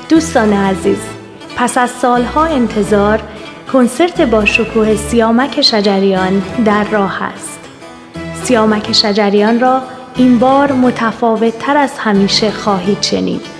دوستان عزیز، پس از سالها انتظار کنسرت با شکوه سیامک شجریان در راه است. سیامک شجریان را این بار متفاوت تر از همیشه خواهید شنید.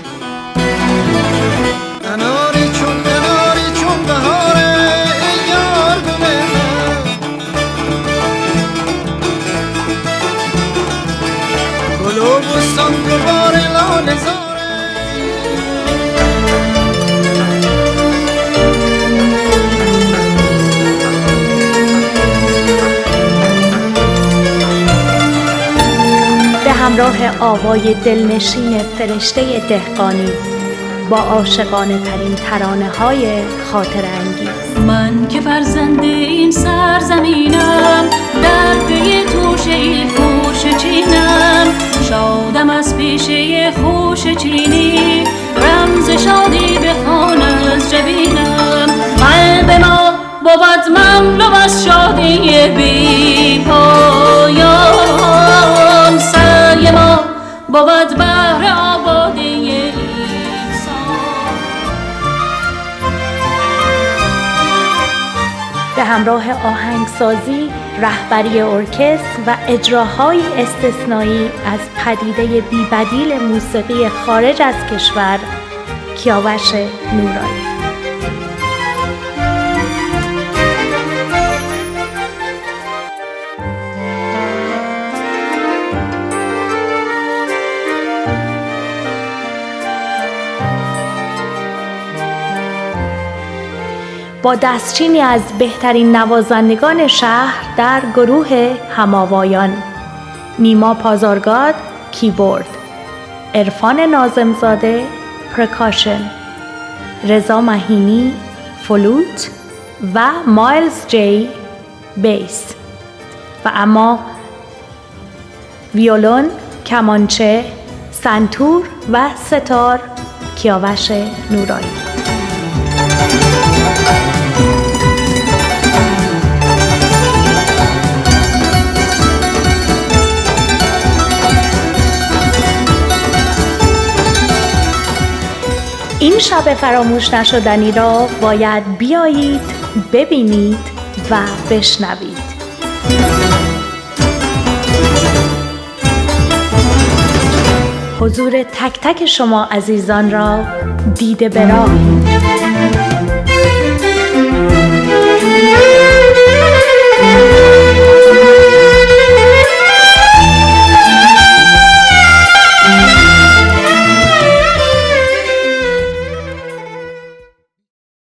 به همراه آوای دلنشین فرشته دهقانی با عاشقانه ترین ترانه های خاطر انگیز. من که فرزند این سرزمینم، در پی توشه خوش چینم، شادم از پیشه خوش چینی، رمز شادی بخوان از جبینم. قلب ما بود مملو از شادی بی پایان، سعی ما بود بهر آبادی به همراه آهنگسازی، رهبری ارکستر و اجراهای استثنایی از پدیده بی‌بدیل موسیقی خارج از کشور، کیاوش نورانی. با دستچینی از بهترین نوازندگان شهر در گروه هماوایان: نیما پازارگاد کیبورد، عرفان ناظمزاده پرکاشن، رضا مهینی فلوت و مایلز جی بیس، و اما ویولون، کمانچه، سنتور و ستار کیاوش نورانی. این شب فراموش نشدنی را باید بیایید، ببینید و بشنوید. حضور تک تک شما عزیزان را دیده به راه.